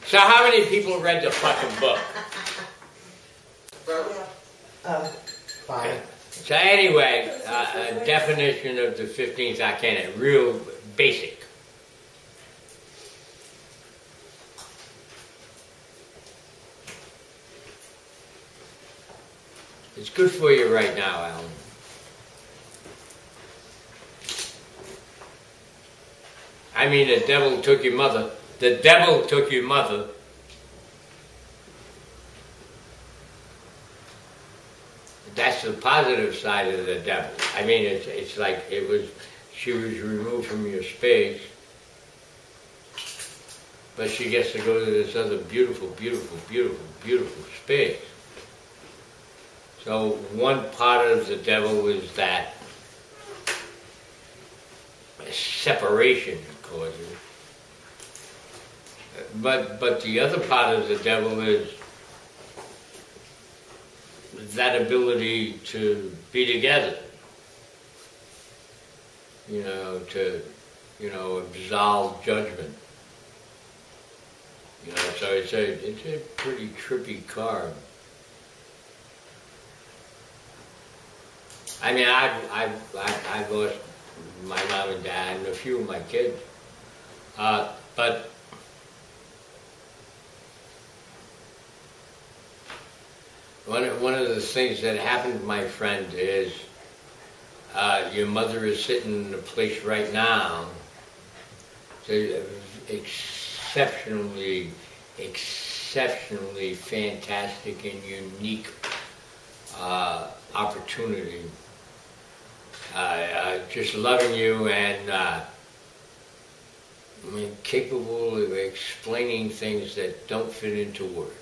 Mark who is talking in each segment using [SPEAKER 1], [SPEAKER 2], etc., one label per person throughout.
[SPEAKER 1] So how many people read the fucking book?
[SPEAKER 2] Fine.
[SPEAKER 1] So anyway, a definition of the 15th arcana, real basic. It's good for you right now, Alan. I mean, the devil took your mother. The devil took your mother. That's the positive side of the devil. I mean, it's like she was removed from your space, but she gets to go to this other beautiful, beautiful, beautiful, beautiful space. So one part of the devil is that separation it causes. But the other part of the devil is that ability to be together, to absolve judgment. So it's a pretty trippy card. I mean, I lost my mom and dad and a few of my kids, but one of the things that happened, my friend, is your mother is sitting in a place right now. It's exceptionally fantastic and unique opportunity. Just loving you and capable of explaining things that don't fit into words.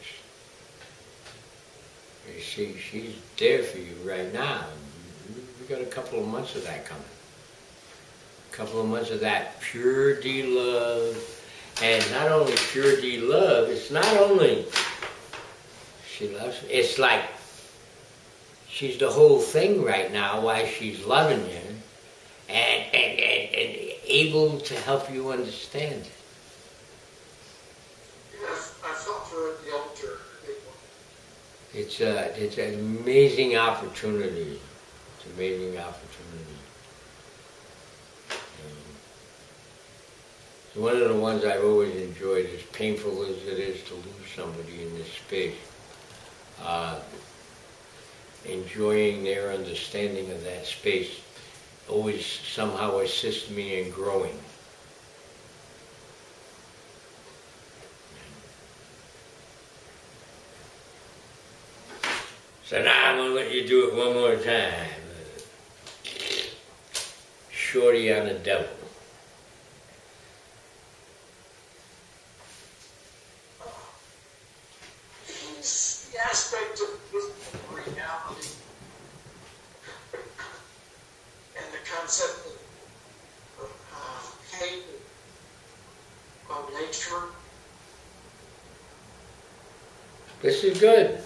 [SPEAKER 1] You see, she's there for you right now. We've got a couple of months of that coming. A couple of months of that pure D love. And not only pure D love, it's not only she loves me, it's like she's the whole thing right now while she's loving you and able to help you understand it.
[SPEAKER 3] Yes, I felt her at the altar.
[SPEAKER 1] It's an amazing opportunity. It's an amazing opportunity. So one of the ones I've always enjoyed, as painful as it is to lose somebody in this space, enjoying their understanding of that space always somehow assists me in growing. So now I'm going to let you do it one more time. Shorty on the devil.
[SPEAKER 3] He's the aspect of physical reality and the concept of hate, of nature.
[SPEAKER 1] This is good.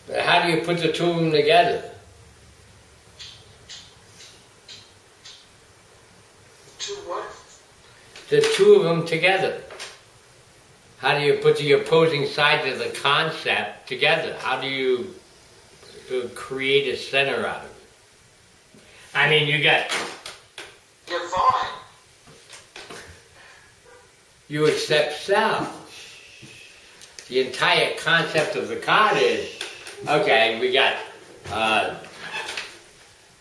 [SPEAKER 1] But how do you put the two of them together?
[SPEAKER 3] To what?
[SPEAKER 1] The two of them together. How do you put the opposing sides of the concept together? How do you create a center out of it? I mean, you got...
[SPEAKER 3] Divine.
[SPEAKER 1] You accept self. The entire concept of the card is, okay, we got,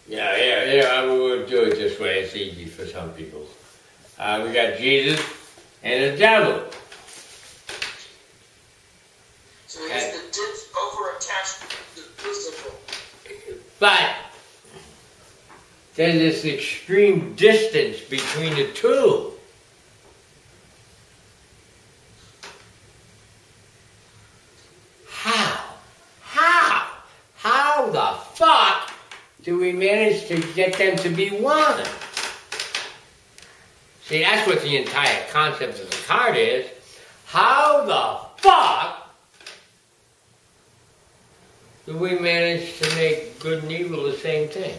[SPEAKER 1] we'll do it this way, it's easy for some people. We got Jesus and the devil.
[SPEAKER 3] So he's the over-attached to the physical.
[SPEAKER 1] But there's this extreme distance between the two. How the fuck do we manage to get them to be one? See, that's what the entire concept of the card is. How the fuck do we manage to make good and evil the same thing?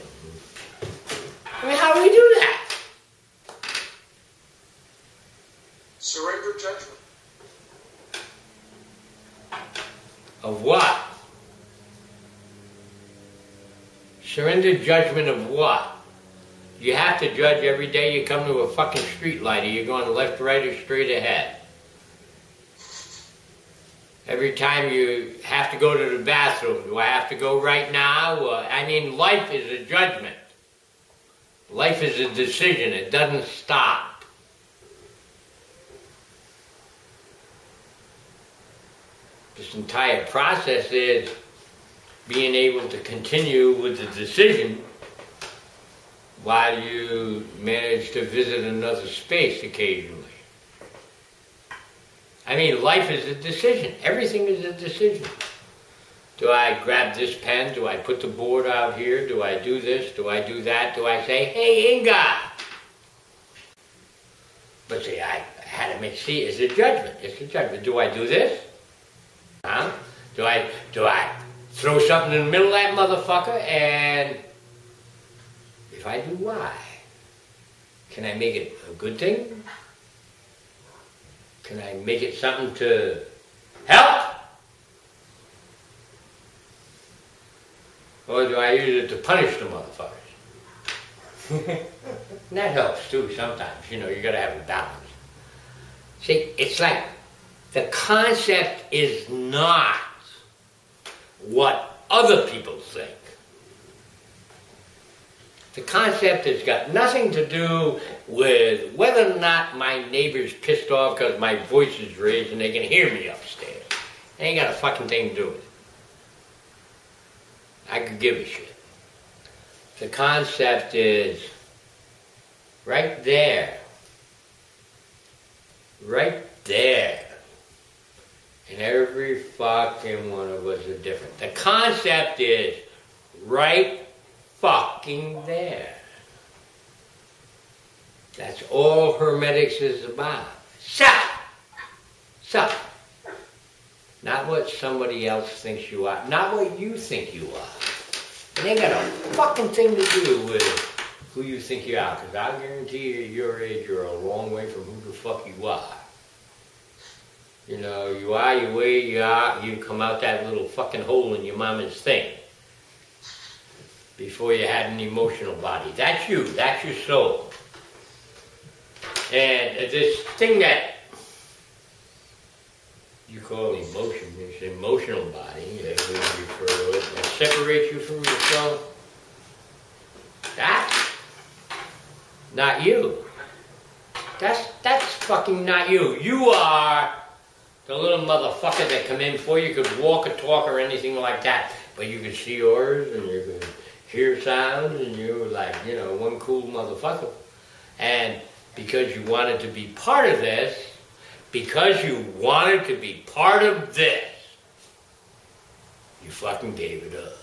[SPEAKER 1] I mean, how do we do that?
[SPEAKER 3] Surrender judgment.
[SPEAKER 1] Surrender judgment of what? You have to judge every day you come to a fucking street light. Are you going left, right, or straight ahead? Every time you have to go to the bathroom, do I have to go right now? I mean, life is a judgment. Life is a decision. It doesn't stop. This entire process is being able to continue with the decision while you manage to visit another space occasionally. I mean, life is a decision. Everything is a decision. Do I grab this pen? Do I put the board out here? Do I do this? Do I do that? Do I say, hey, Inga? But see, I had to make, see, it's a judgment. It's a judgment. Do I do this? Huh? Do I throw something in the middle of that motherfucker? And if I do, why? Can I make it a good thing? Can I make it something to help? Or do I use it to punish the motherfuckers? And that helps too sometimes, you know, you gotta have a balance. See, it's like the concept is not what other people think. The concept has got nothing to do with whether or not my neighbor's pissed off because my voice is raised and they can hear me upstairs. It ain't got a fucking thing to do with it. I could give a shit. The concept is right there. Right there. And every fucking one of us is different. The concept is right fucking there. That's all Hermetics is about. Self. Not what somebody else thinks you are. Not what you think you are. It ain't got a fucking thing to do with who you think you are. Because I guarantee you, at your age, you're a long way from who the fuck you are. You know, you are the way you are. You come out that little fucking hole in your mama's thing. Before you had an emotional body. That's you. That's your soul. And this thing that you call emotion, it's an emotional body, that we refer to it, that separates you from your soul. That's not you. That's fucking not you. You are the little motherfucker that come in before you could walk or talk or anything like that. But you could see yours and you could hear sounds and you were like, you know, one cool motherfucker. And because you wanted to be part of this, you fucking gave it up.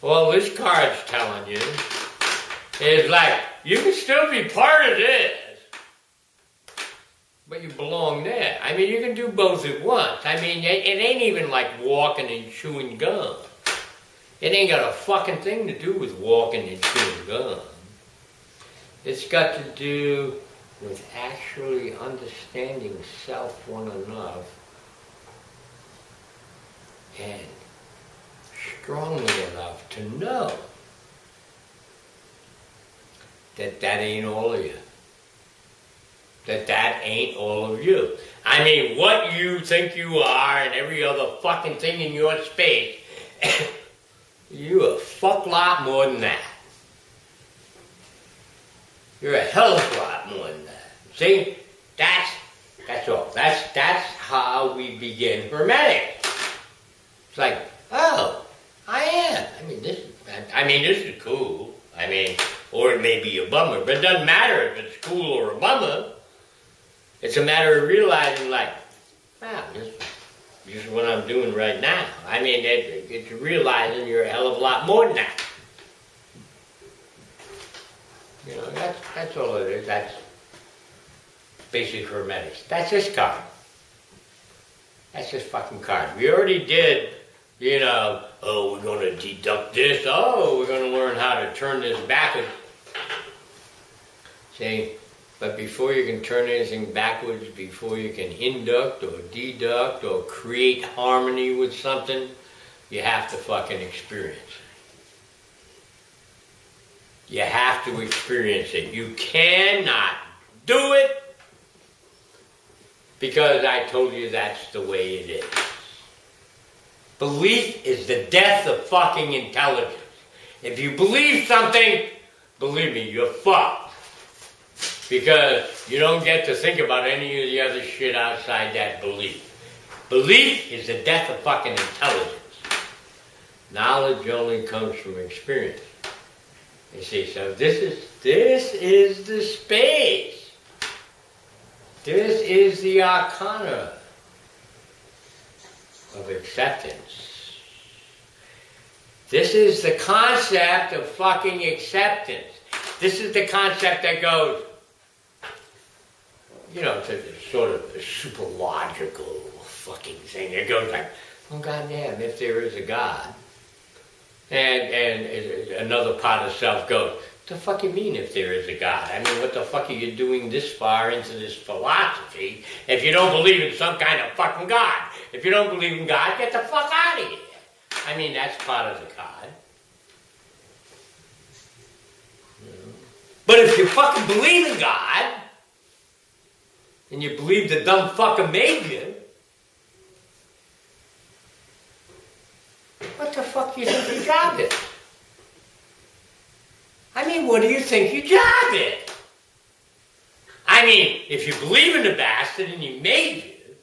[SPEAKER 1] All this card's telling you is like, you can still be part of this, but you belong there. I mean, you can do both at once. I mean, it ain't even like walking and chewing gum. It ain't got a fucking thing to do with walking and chewing gum. It's got to do with actually understanding self well enough and strongly enough to know that that ain't all of you. That ain't all of you. I mean, what you think you are and every other fucking thing in your space, you a fuck lot more than that. You're a hell of a lot more than that. See? That's all. That's how we begin Hermetic. It's like, oh, I am. I mean, this is cool. I mean, or it may be a bummer, but it doesn't matter if it's cool or a bummer. It's a matter of realizing, like, wow, this is what I'm doing right now. I mean, it's realizing you're a hell of a lot more than that. You know, that's all it is. That's basic Hermetics. That's this card. That's this fucking card. We already did, you know, oh, we're going to deduct this. Oh, we're going to learn how to turn this backwards. See? But before you can turn anything backwards, before you can induct or deduct or create harmony with something, you have to fucking experience it. You have to experience it. You cannot do it because I told you that's the way it is. Belief is the death of fucking intelligence. If you believe something, believe me, you're fucked. Because you don't get to think about any of the other shit outside that belief. Belief is the death of fucking intelligence. Knowledge only comes from experience. You see, so this is the space. This is the arcana of acceptance. This is the concept of fucking acceptance. This is the concept that goes, you know, it's a sort of a super logical fucking thing. It goes like, oh goddamn, if there is a God. And another part of self goes, what the fuck you mean if there is a God? I mean, what the fuck are you doing this far into this philosophy if you don't believe in some kind of fucking God? If you don't believe in God, get the fuck out of here. I mean, that's part of the God. You know? But if you fucking believe in God, and you believe the dumb fucker made you, what the fuck do you think your job is? I mean, what do you think your job is? I mean, if you believe in the bastard and he made you,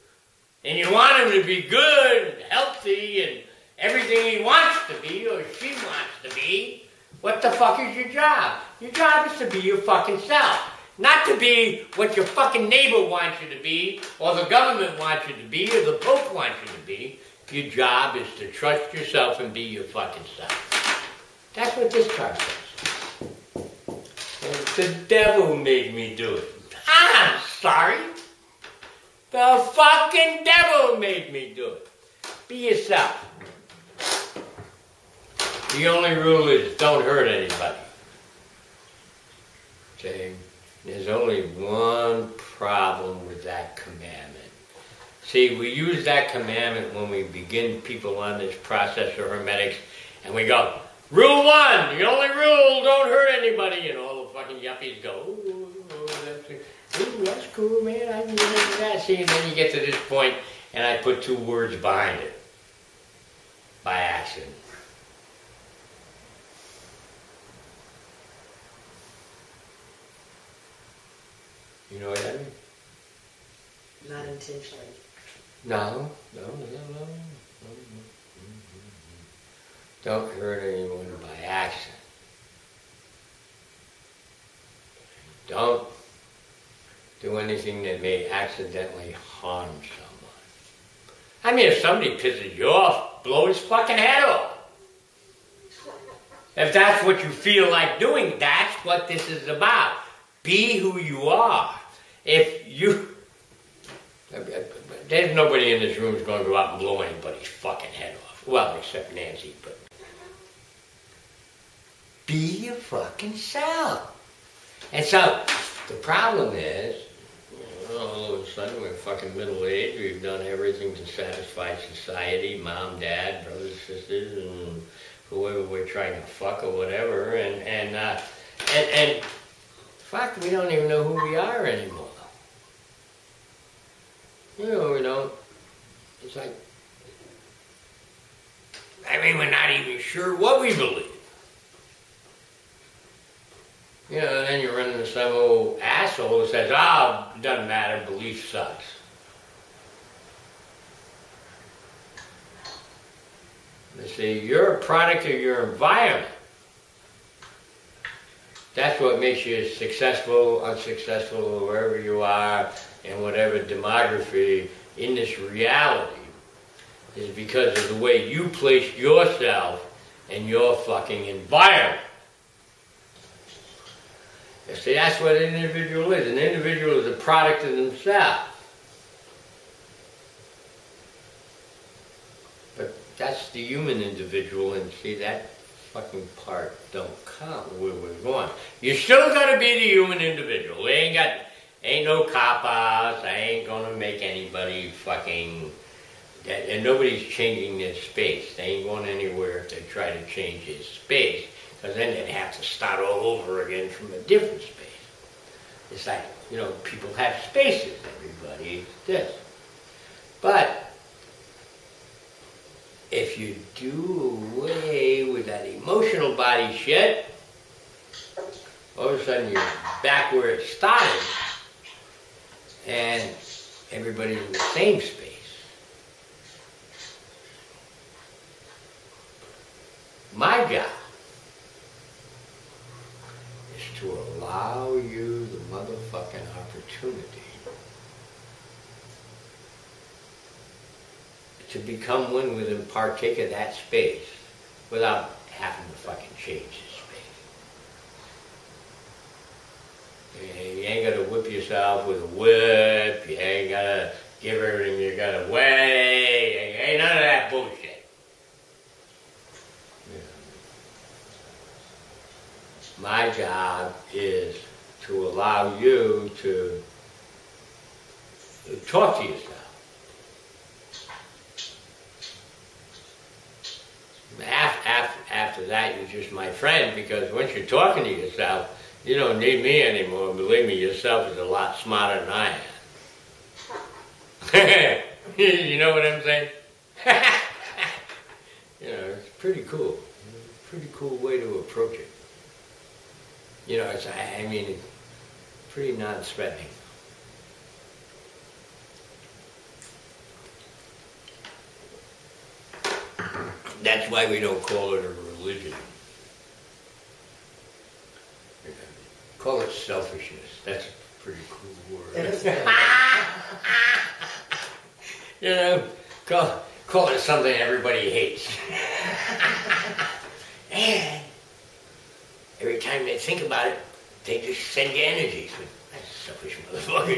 [SPEAKER 1] and you want him to be good and healthy and everything he wants to be or she wants to be, what the fuck is your job? Your job is to be your fucking self. Not to be what your fucking neighbor wants you to be, or the government wants you to be, or the Pope wants you to be. Your job is to trust yourself and be your fucking self. That's what this card says. And the devil made me do it. I'm sorry. The fucking devil made me do it. Be yourself. The only rule is don't hurt anybody. Okay? There's only one problem with that commandment. See, we use that commandment when we begin people on this process of hermetics, and we go, rule one, the only rule, don't hurt anybody, and all the fucking yuppies go, that's cool, man, I can get into that. See, and then you get to this point, and I put two words behind it, by accident. You know what I mean?
[SPEAKER 2] Not intentionally.
[SPEAKER 1] No. Don't hurt anyone by accident. Don't do anything that may accidentally harm someone. I mean, if somebody pisses you off, blow his fucking head off. If that's what you feel like doing, that's what this is about. Be who you are. If you... There's nobody in this room who's going to go out and blow anybody's fucking head off. Well, except Nancy, but... Be your fucking self. And so, the problem is, all of a sudden we're fucking middle-aged, we've done everything to satisfy society, mom, dad, brothers, sisters, and whoever we're trying to fuck or whatever, and fuck, we don't even know who we are anymore. You know, we don't. It's like, I mean, we're not even sure what we believe. You know, and then you run into some old asshole who says, oh, it doesn't matter, belief sucks. You see, you're a product of your environment. That's what makes you successful, unsuccessful, wherever you are, and whatever demography in this reality, is because of the way you place yourself in your fucking environment. You see, that's what an individual is. An individual is a product of themselves. But that's the human individual, and see, that fucking part don't count where we're going. You still gotta be the human individual. Ain't no cop-outs. I ain't gonna make anybody fucking And nobody's changing their space. They ain't going anywhere if they try to change his space, because then they'd have to start all over again from a different space. It's like, people have spaces, everybody this. But if you do away with that emotional body shit, all of a sudden you're back where it started, and everybody's in the same space. My job is to allow you the motherfucking opportunity to become one with and partake of that space without having to fucking change the space. You ain't got to whip yourself with a whip. You ain't got to give everything you got to weigh. Ain't none of that bullshit. My job is to allow you to talk to yourself. After that, you're just my friend, because once you're talking to yourself, you don't need me anymore. Believe me, yourself is a lot smarter than I am. You know what I'm saying? It's pretty cool. Pretty cool way to approach it. It's pretty non-threatening. That's why we don't call it a religion. Call it selfishness. That's a pretty cool word. Call it something everybody hates. And every time they think about it, they just send you energy. So, that's a selfish motherfucker.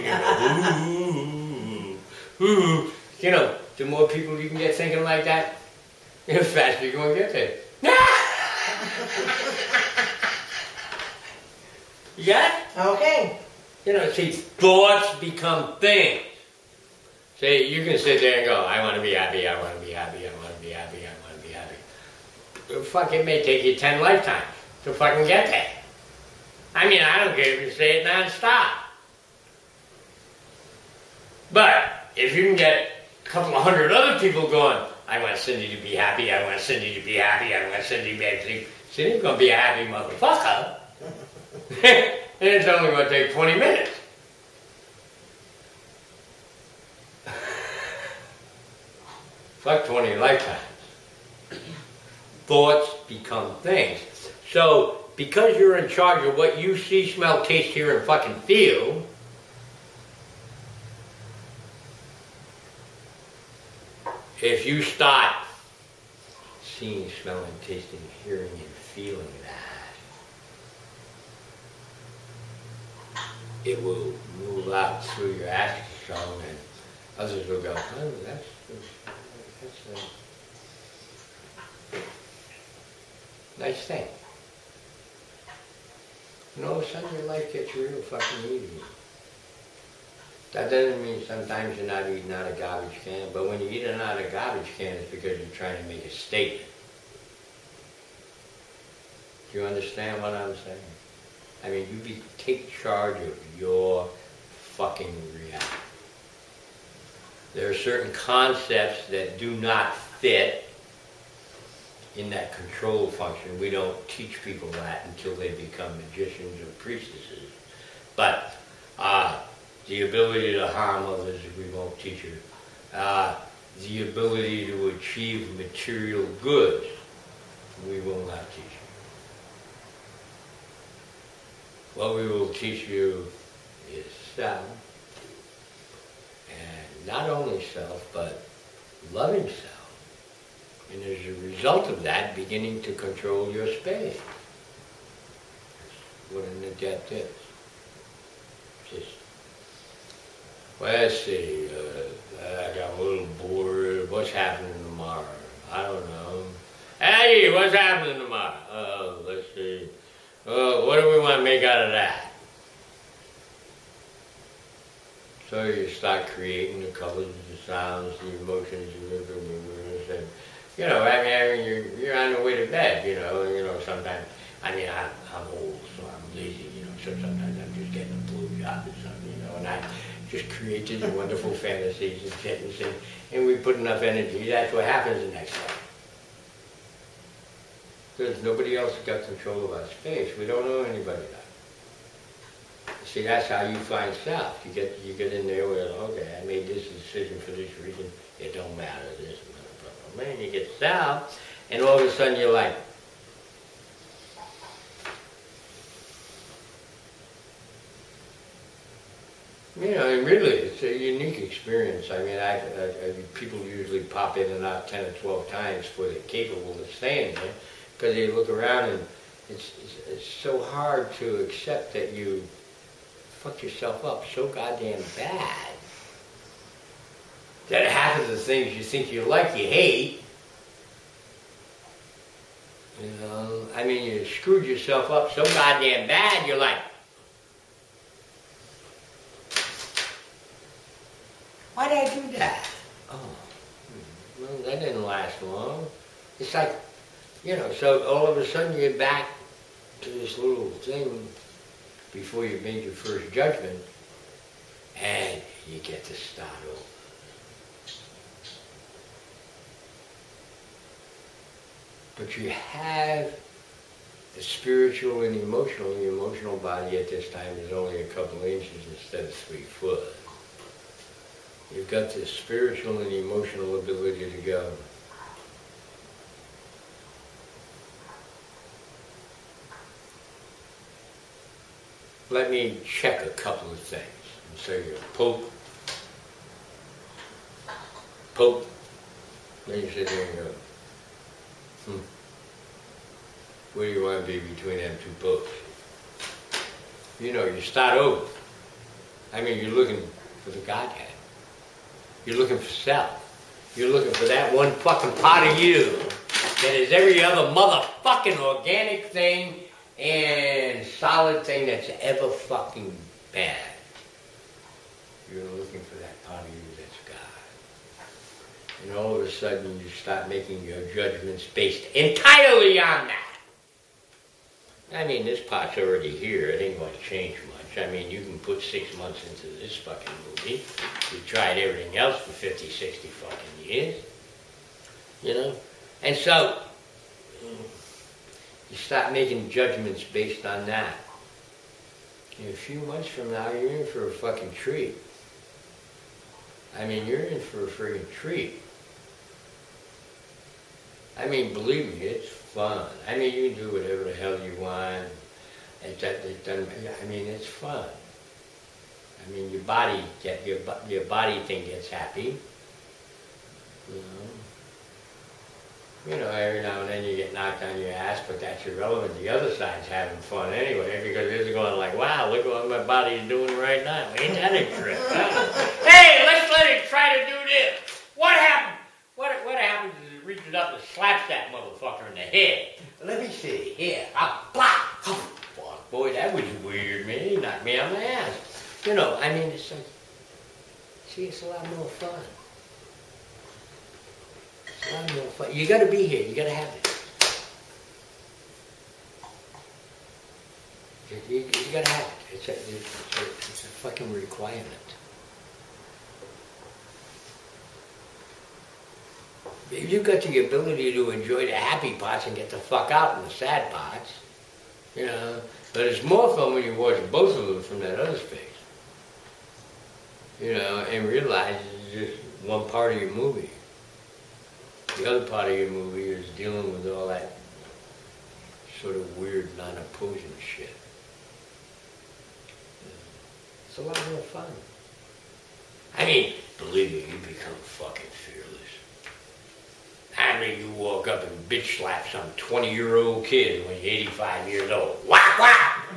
[SPEAKER 1] The more people you can get thinking like that, the faster you're going to get there. You got it?
[SPEAKER 2] Okay.
[SPEAKER 1] See, thoughts become things. See, you can sit there and go, I want to be happy, I want to be happy, I want to be happy, I want to be happy. Fuck, it may take you 10 lifetimes to fucking get there. I don't care if you say it non-stop. But if you can get a couple of hundred other people going, I want Cindy to be happy, I want Cindy to be happy, I want Cindy to be happy. Cindy's going to be a happy motherfucker. And it's only going to take 20 minutes. Fuck 20 lifetimes. Thoughts become things. So, because you're in charge of what you see, smell, taste, hear, and fucking feel, if you start seeing, smelling, tasting, hearing, and feeling that, it will move out through your astral, and others will go, oh, that's a nice thing. And all of a sudden your life gets real fucking easy. That doesn't mean sometimes you're not eating out of garbage can, but when you eat it out of garbage can, it's because you're trying to make a statement. Do you understand what I'm saying? You take charge of your fucking reality. There are certain concepts that do not fit in that control function. We don't teach people that until they become magicians or priestesses. But the ability to harm others, we won't teach you. The ability to achieve material goods, we will not teach you. What we will teach you is self. And not only self, but loving self. And as a result of that, beginning to control your space. That's what an adept is. Just, let's see, I got a little bored. What's happening tomorrow? I don't know. Hey, what's happening tomorrow? Let's see. What do we want to make out of that? So you start creating the colors, the sounds, the emotions, and you know, I mean, you're on the way to bed, you know, sometimes, I mean, I'm old, so I'm lazy, you know, so sometimes I'm just getting a blowjob or something, you know, and I just create these wonderful fantasies and shit, and we put enough energy, that's what happens the next day. Because nobody else has got control of our space. We don't know anybody now. See, that's how you find self. You get in there with, okay, I made this decision for this reason. It don't matter, this, blah, blah, blah. Man, you get self, and all of a sudden you're like, you know, and really, it's a unique experience. I mean, people usually pop in and out 10 or 12 times before they're capable of staying there, because they look around and it's so hard to accept that you fuck yourself up so goddamn bad that half of the things you think you like, you hate. You know, I mean, you screwed yourself up so goddamn bad, you're like, why did I do that? Oh, well, that didn't last long. It's like, you know, so all of a sudden you're back to this little thing before you made your first judgment, and you get to start over. But you have the spiritual and emotional. The emotional body at this time is only a couple inches instead of 3 foot. You've got the spiritual and emotional ability to go, let me check a couple of things. And so you poke, then you sit there and go, where do you want to be between them 2 pokes? You know, you start over. I mean, you're looking for the Godhead. You're looking for self. You're looking for that one fucking part of you that is every other motherfucking organic thing and solid thing that's ever fucking bad. You're looking for that part of you that's God. And all of a sudden you start making your judgments based entirely on that. I mean, this part's already here. It ain't going to change much. I mean, you can put 6 months into this fucking movie. We tried everything else for 50, 60 fucking years. You know? And so, you start making judgments based on that. And a few months from now, you're in for a fucking treat. I mean, you're in for a friggin' treat. I mean, believe me, it's fun. I mean, you can do whatever the hell you want. I mean, it's fun. I mean, your body thing gets happy. You know, every now and then you get knocked on your ass, but that's irrelevant. The other side's having fun anyway, because it's going like, wow, look what my body's doing right now. Ain't that a trip? Huh? Hey, let's let it try to do this. What happened? What happens is it reaches up and slaps that motherfucker in the head. Let me see. Here. Blah. Oh, fuck, boy, that was weird, man. He knocked me on my ass. You know, I mean, it's like, see, it's a lot more fun. It's a lot more fun. You gotta be here. You gotta have it. You gotta have it. It's a fucking requirement. You've got the ability to enjoy the happy parts and get the fuck out in the sad parts. You know, but it's more fun when you watch both of them from that other space. You know, and realize it's just one part of your movie. The other part of your movie is dealing with all that sort of weird, non-opposing shit. It's a lot more fun. I mean, believe me, you become fucking fearless. I mean, you walk up and bitch slap some 20-year-old kid when you're 85 years old. Whack, whack!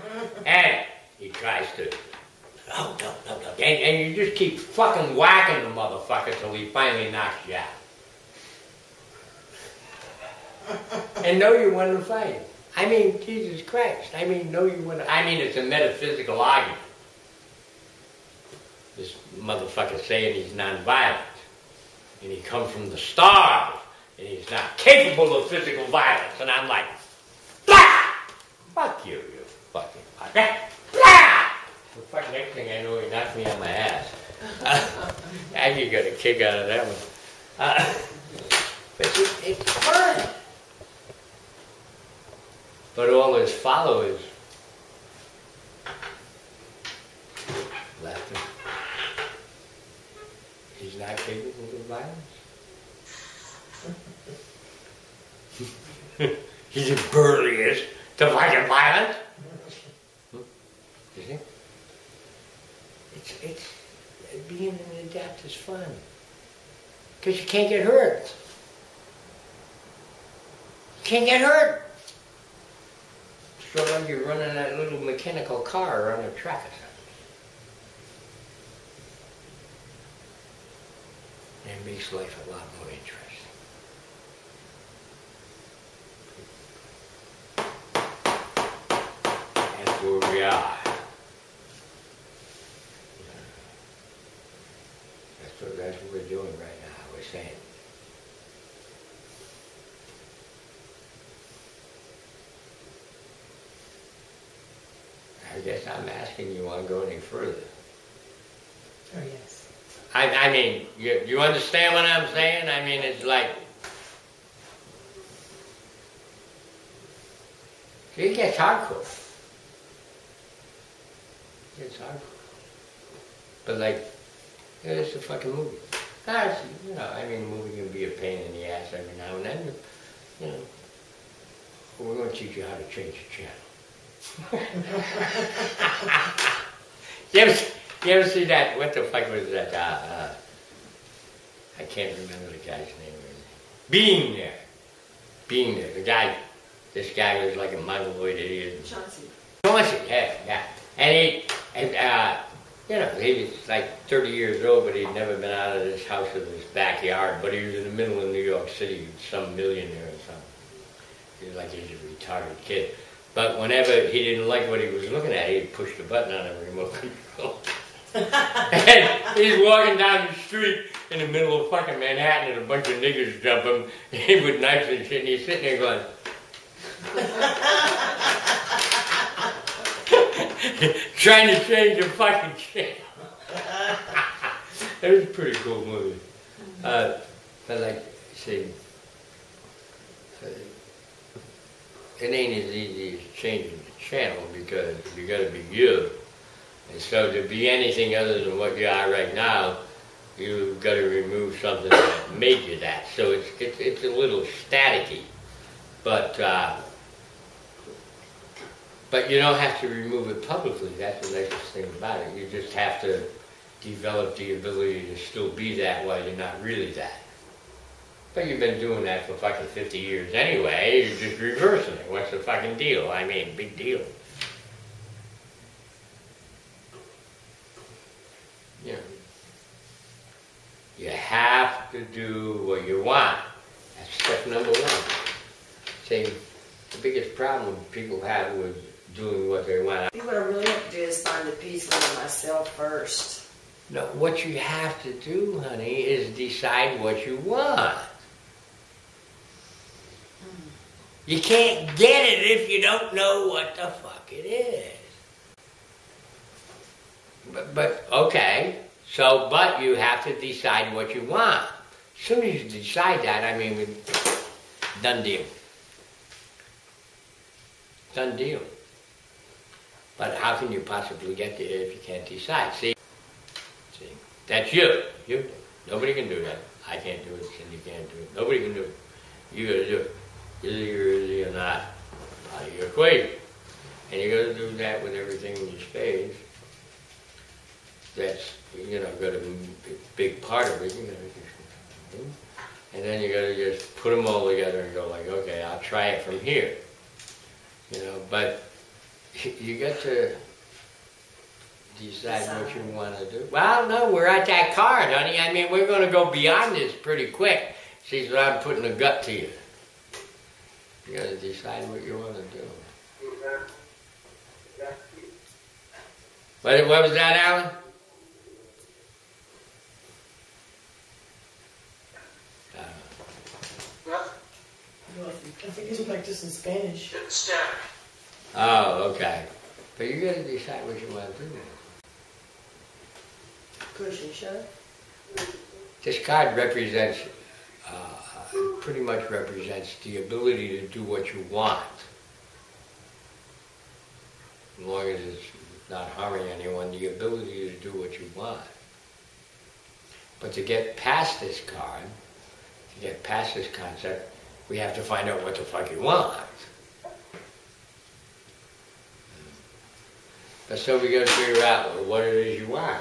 [SPEAKER 1] And he tries to, no. And you just keep fucking whacking the motherfucker till he finally knocks you out. And know you want to fight. I mean, Jesus Christ. I mean, know you want to, I mean, it's a metaphysical argument. this motherfucker saying he's non-violent. And he comes from the stars. And he's not capable of physical violence. And I'm like, blah! Fuck you, you fucking fucker. Blah! The fucking next thing I know, he knocked me on my ass. And you got a kick out of that one. But it's fun. But all his followers left him. He's not capable of violence. He's impervious to fucking violence. You see? It's being an adept is fun. Because you can't get hurt. You can't get hurt. So like you're running that little mechanical car on a track or something. And it makes life a lot more interesting. That's where we are. That's what we're doing right now. We're saying. I guess I'm asking you, want to go any further?
[SPEAKER 2] Oh, yes.
[SPEAKER 1] I mean, you understand what I'm saying? I mean, it's like, it gets hardcore. It gets hardcore. But like, yeah, it's a fucking movie. You know, I mean, a movie can be a pain in the ass every now and then. You know, we're going to teach you how to change the channel. You ever see that? What the fuck was that? I can't remember the guy's name. Being There. The guy, this guy was like a mongoloid idiot. Chauncey, yeah. And you know, he was like 30 years old, but he'd never been out of this house of his backyard. But he was in the middle of New York City, some millionaire or something. He was like he's a retarded kid. But whenever he didn't like what he was looking at, he'd push the button on a remote control. And he's walking down the street in the middle of fucking Manhattan and a bunch of niggers jump him with knives and shit, and he's sitting there going, trying to change the fucking shit. It was a pretty cool movie. But like, see, it ain't as easy as changing the channel because you gotta be you. And so to be anything other than what you are right now, you've got to remove something that made you that. So it's a little staticky. But you don't have to remove it publicly. That's the nicest thing about it. You just have to develop the ability to still be that while you're not really that. But you've been doing that for fucking 50 years anyway. You're just reversing it. What's the fucking deal? I mean, big deal. You know, you have to do what you want. That's step number one. See, the biggest problem people have with doing what they want.
[SPEAKER 2] I think what I really have to do is find the peace within myself first.
[SPEAKER 1] No, what you have to do, honey, is decide what you want. You can't get it if you don't know what the fuck it is. But okay, so, but you have to decide what you want. As soon as you decide that, I mean, done deal. Done deal. But how can you possibly get there if you can't decide? See, that's you. Nobody can do that. I can't do it, Cindy can't do it. Nobody can do it. You gotta do it. Either you're easy or not. Out of your equation. And you gotta do that with everything in your space. That's, you know, got a big part of it. You gotta just, and then you gotta just put them all together and go like, okay, I'll try it from here. You know, but you got to decide what you want to do. Well, no, we're at that card, honey. I mean, we're going to go beyond this pretty quick. See, so I'm putting a gut to you. You got to decide what you want to do. What was that, Alan?
[SPEAKER 2] just in Spanish.
[SPEAKER 3] Get stack.
[SPEAKER 1] Oh, okay. But you gotta decide what you want to do.
[SPEAKER 2] Push and shove.
[SPEAKER 1] This card represents, pretty much represents the ability to do what you want. As long as it's not harming anyone, the ability to do what you want. But to get past this card, to get past this concept, we have to find out what the fuck you want. So we got to figure out what it is you want.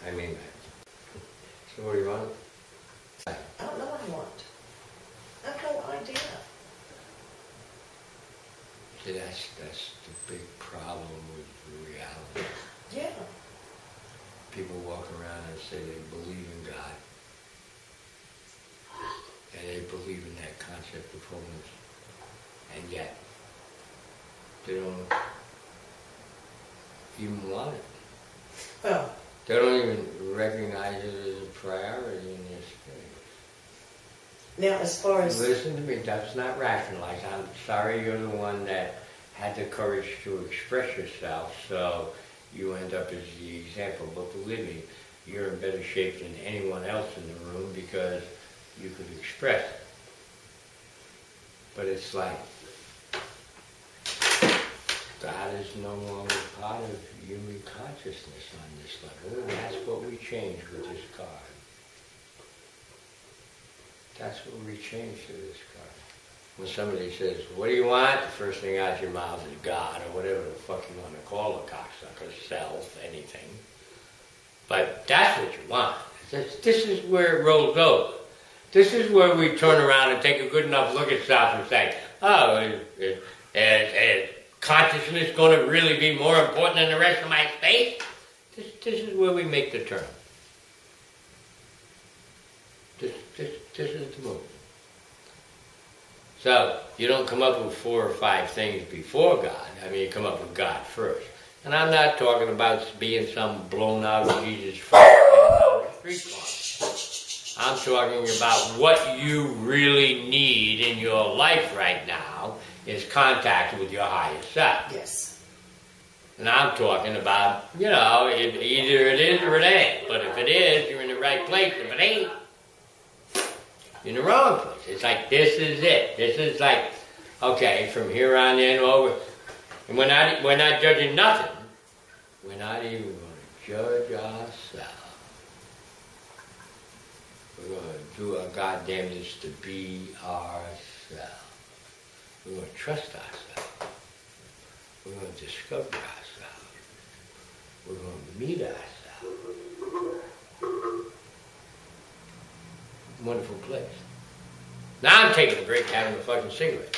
[SPEAKER 1] I mean, so what do you want?
[SPEAKER 2] I don't know what I want. I have no idea.
[SPEAKER 1] See, that's the big problem with reality.
[SPEAKER 2] Yeah.
[SPEAKER 1] People walk around and say they believe in God. And they believe in that concept of wholeness. And yet, they don't even want it.
[SPEAKER 2] Well,
[SPEAKER 1] they don't even recognize it as a priority in their space.
[SPEAKER 2] Now, as far as...
[SPEAKER 1] Listen to me, that's not rationalized. I'm sorry you're the one that had the courage to express yourself, so you end up as the example. But believe me, you're in better shape than anyone else in the room because you could express it. But it's like, God is no longer part of human consciousness on this level, and that's what we change with this card. That's what we change to this card. When somebody says, what do you want? The first thing out of your mouth is God, or whatever the fuck you want to call a cocksucker, self, anything. But that's what you want. This is where it rolls over. This is where we turn around and take a good enough look at self and say, oh, is consciousness going to really be more important than the rest of my space? This is where we make the turn. This is the move. So, you don't come up with 4 or 5 things before God. I mean, you come up with God first. And I'm not talking about being some blown out Jesus Christ on the street corner. I'm talking about what you really need in your life right now is contact with your higher self.
[SPEAKER 2] Yes.
[SPEAKER 1] And I'm talking about, you know, either it is or it ain't. But if it is, you're in the right place. If it ain't, you're in the wrong place. It's like, this is it. This is like, okay, from here on in over. And we're not judging nothing. We're not even going to judge ourselves. We're going to do our goddamnness to be ourselves. We're going to trust ourselves. We're going to discover ourselves. We're going to meet ourselves. Wonderful place. Now I'm taking a break having a fucking cigarette.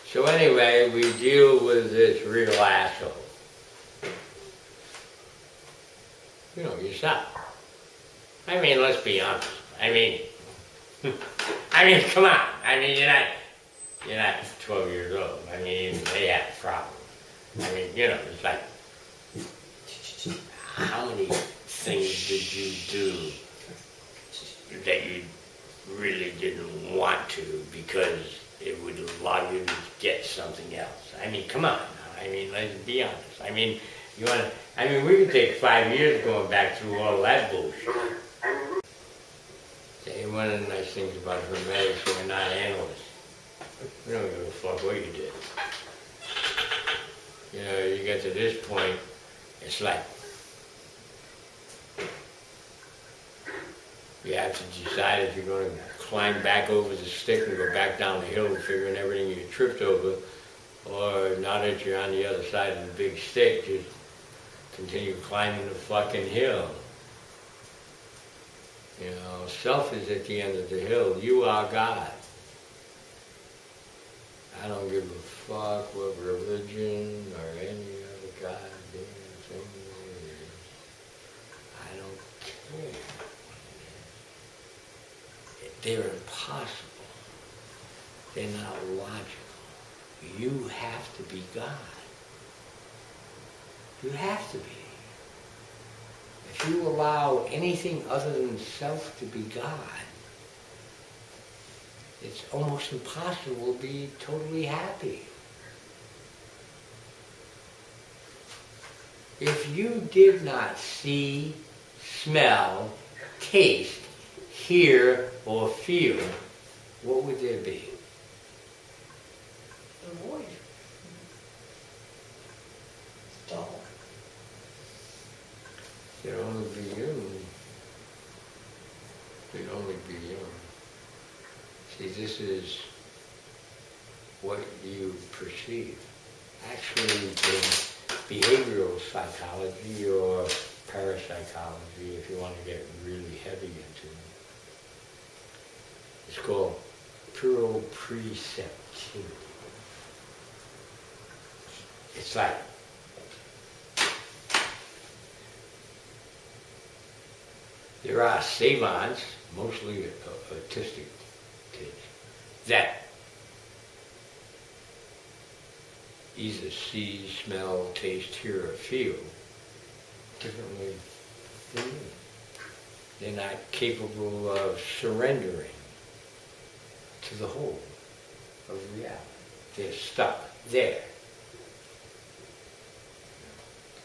[SPEAKER 1] So anyway, we deal with this real asshole. You know, yourself. I mean, let's be honest. I mean, come on. I mean, you're not 12 years old. I mean, they have problems. I mean, you know, it's like, how many things did you do that you really didn't want to because it would allow you to get something else? I mean, come on now. I mean, let's be honest. I mean, we could take 5 years going back through all that bullshit. Okay, one of the nice things about hermetics, we're not analysts. We don't give a fuck what you did. You know, you get to this point, it's like, you have to decide if you're going to climb back over the stick and go back down the hill figuring everything you tripped over, or now that you're on the other side of the big stick, just continue climbing the fucking hill. You know, self is at the end of the hill. You are God. I don't give a fuck what religion or any other goddamn thing it is. I don't care. They're impossible. They're not logical. You have to be God. You have to be. If you allow anything other than self to be God, it's almost impossible to be totally happy. If you did not see, smell, taste, hear, or feel, what would there be?
[SPEAKER 2] The void. Dull.
[SPEAKER 1] There'd only be you. There'd only be you. See, this is what you perceive. Actually, in behavioral psychology or parapsychology, if you want to get really heavy into it, it's called proprioceptivity. It's like there are savants, mostly autistic kids, that either see, smell, taste, hear, or feel differently than you. They're not capable of surrendering to the whole of reality. They're stuck there.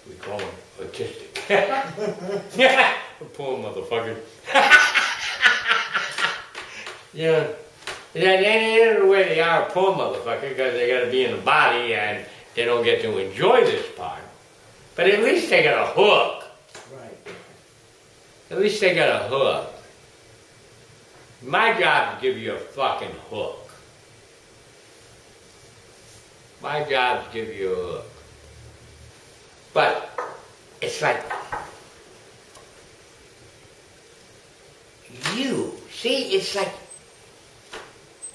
[SPEAKER 1] We call them autistic. Yeah, poor motherfucker. Yeah. And at the end of the way, they are a poor motherfucker because they got to be in the body and they don't get to enjoy this part. But at least they got a hook.
[SPEAKER 2] Right.
[SPEAKER 1] At least they got a hook. My job is to give you a fucking hook. My job is to give you a hook. But it's like you. See, it's like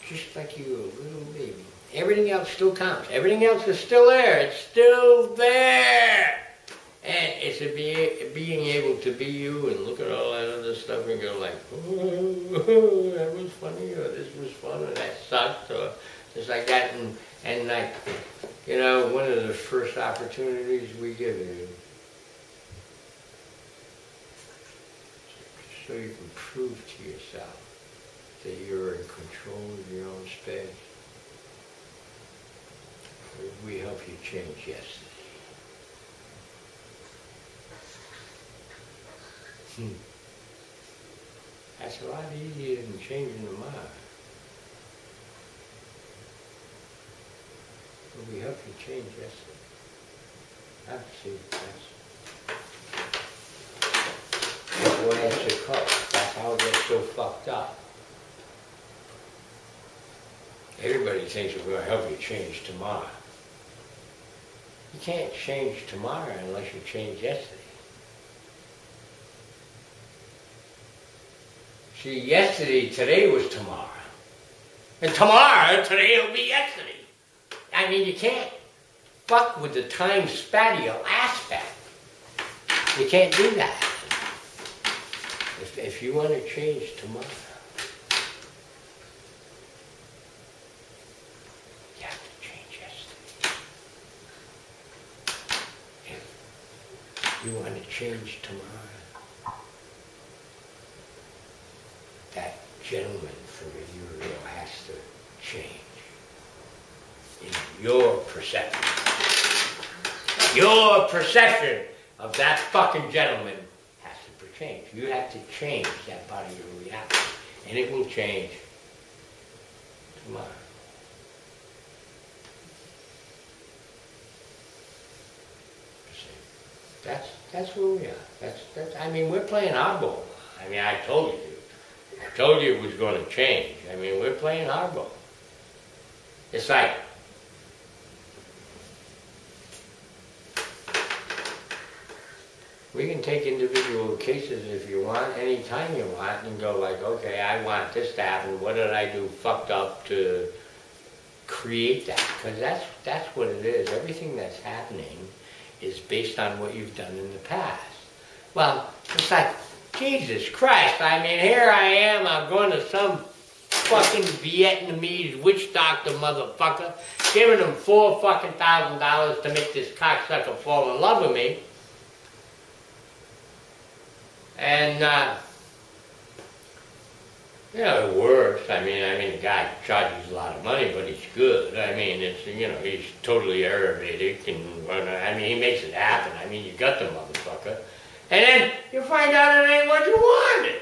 [SPEAKER 1] just like you, a little baby. Everything else still counts. Everything else is still there. It's still there. And it's being able to be you and look at all that other stuff and go like, oh, that was funny, or this was fun, or that sucked, or just like that. And like, you know, one of the first opportunities we give you, so you can prove to yourself that you're in control of your own space. We help you change yesterday. That's a lot easier than changing the mind. But we help you change yesterday. See, that's why it's a cult. That's how it gets so fucked up. Everybody thinks we're going to help you change tomorrow. You can't change tomorrow unless you change yesterday. See, yesterday, today was tomorrow. And tomorrow, today will be yesterday. I mean, you can't fuck with the time spatial aspect. You can't do that. If you want to change tomorrow, you have to change yesterday. If you want to change tomorrow, that gentleman from the Uriel has to change in your perception. Your perception of that fucking gentleman has to change. You have to change that body of reality, and it will change tomorrow. That's where we are. That's. I mean, we're playing hardball. I mean, I told you it was going to change. I mean, we're playing hardball. It's like, we can take individual cases if you want, anytime you want, and go like, okay, I want this to happen. What did I do fucked up to create that? Because that's what it is. Everything that's happening is based on what you've done in the past. Well, it's like, Jesus Christ, I mean, here I am, I'm going to some fucking Vietnamese witch doctor motherfucker, giving him $4,000 to make this cocksucker fall in love with me. Yeah, it works. I mean, the guy charges a lot of money, but he's good. I mean, it's, you know, he's totally Ayurvedic, and I mean, he makes it happen. I mean, you got the motherfucker, and then you find out it ain't what you wanted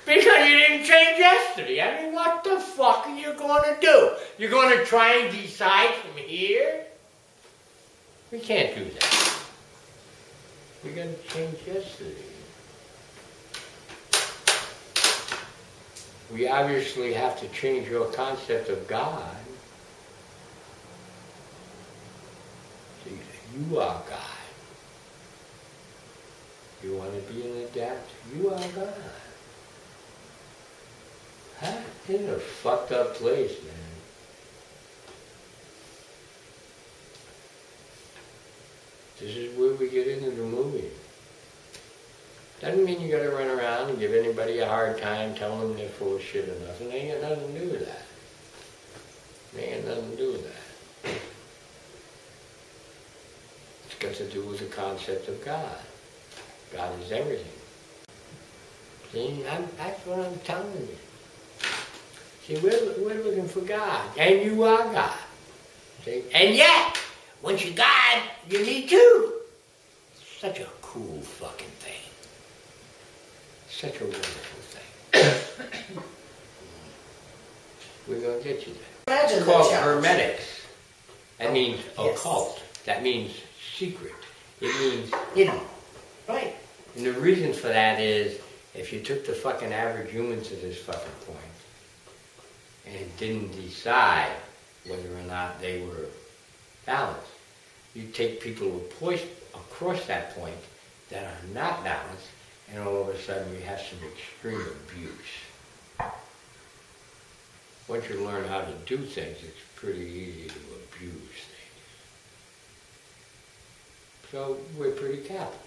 [SPEAKER 1] because you didn't change yesterday. I mean, what the fuck are you going to do? You're going to try and decide from here? We can't do that. We're going to change yesterday. We obviously have to change your concept of God. See, you are God. You want to be an adept? You are God. Huh? It's a fucked up place, man. This is where we get into the movie. Doesn't mean you gotta run around and give anybody a hard time, tell them they're full of shit or nothing. They ain't got nothing to do with that. They ain't got nothing to do with that. It's got to do with the concept of God. God is everything. See, that's what I'm telling you. See, we're looking for God, and you are God. See? And yet, once you're God, you need to. Such a cool fucking thing. Such a wonderful thing. We're going to get you there. It's called hermetics. That means occult. That means secret. It means hidden. Right. And the reason for that is, if you took the fucking average human to this fucking point and didn't decide whether or not they were balanced, you take people who push across that point that are not balanced, and all of a sudden you have some extreme abuse. Once you learn how to do things, it's pretty easy to abuse things. So we're pretty careful.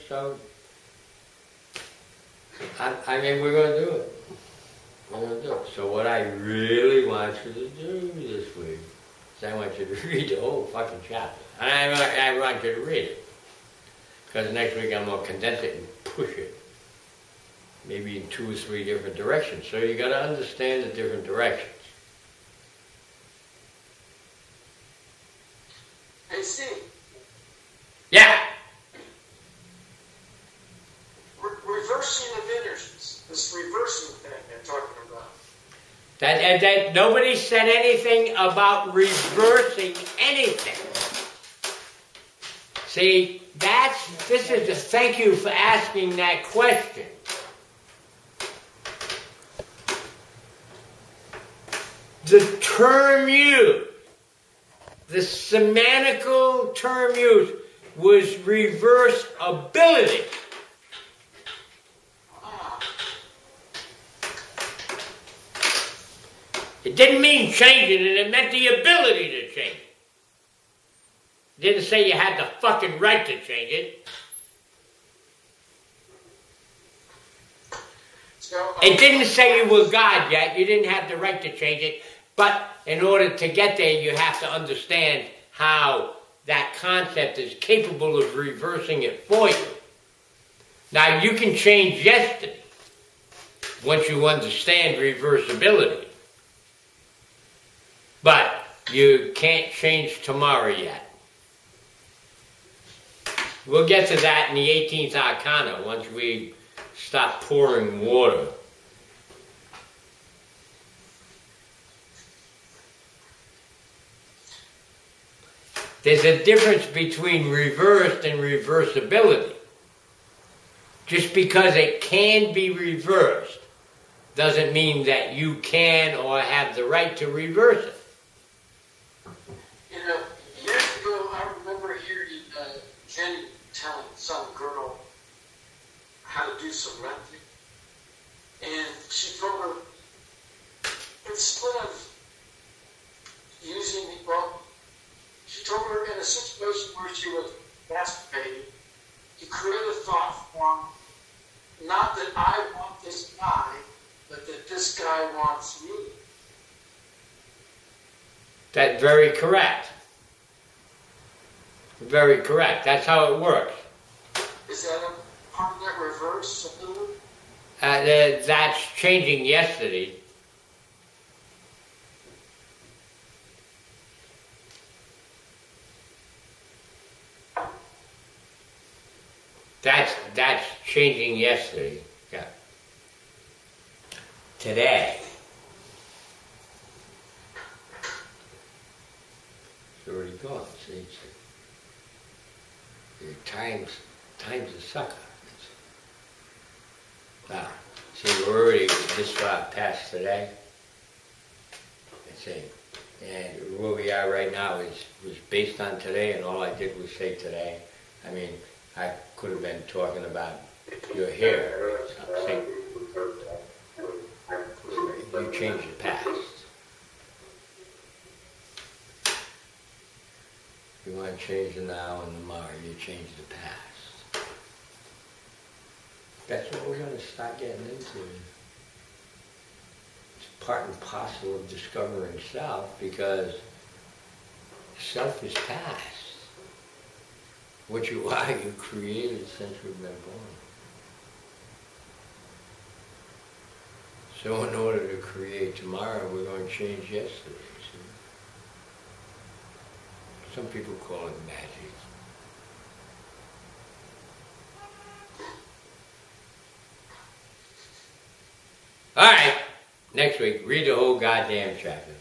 [SPEAKER 1] So, I mean, we're going to do it. We're going to do it. So what I really want you to do this week is I want you to read the whole fucking chapter. And I want you to read it. Because next week I'm going to condense it and push it. Maybe in 2 or 3 different directions. So you got to understand the different directions.
[SPEAKER 3] I see.
[SPEAKER 1] Yeah.
[SPEAKER 3] Reversing of energies. This reversing thing they're talking about.
[SPEAKER 1] That nobody said anything about reversing anything. See, thank you for asking that question. The term used, the semantical term used, was reverse ability. It didn't mean changing it, it meant the ability to change it. It didn't say you had the fucking right to change it. It didn't say you were God yet, you didn't have the right to change it, but in order to get there, you have to understand how that concept is capable of reversing it for you. Now, you can change yesterday once you understand reversibility. But you can't change tomorrow yet. We'll get to that in the 18th Arcana once we stop pouring water. There's a difference between reversed and reversibility. Just because it can be reversed doesn't mean that you can or have the right to reverse it.
[SPEAKER 3] You know, years ago, I remember hearing Jenny telling some girl how to do some renting. And she told her, instead of using the, well, she told her in a situation where she was masturbating, to create a thought form, not that I want this guy, but that this guy wants me.
[SPEAKER 1] That's very correct. Very correct. That's how it works.
[SPEAKER 3] Is that a part of that reverse ability?
[SPEAKER 1] That's changing yesterday. That's changing yesterday. Yeah. Today. It's already gone. See, time's a sucker. Now, see, we're already this far past today. Let's see. And where we are right now was based on today, and all I did was say today. I mean, I could have been talking about your hair or something. You change the past. You want to change the now and tomorrow, you change the past. That's what we're going to start getting into. It's part and parcel of discovering self, because self is past. What you are, you created since we've been born. So in order to create tomorrow, we're going to change yesterday. See? Some people call it magic. All right, next week, read the whole goddamn chapter.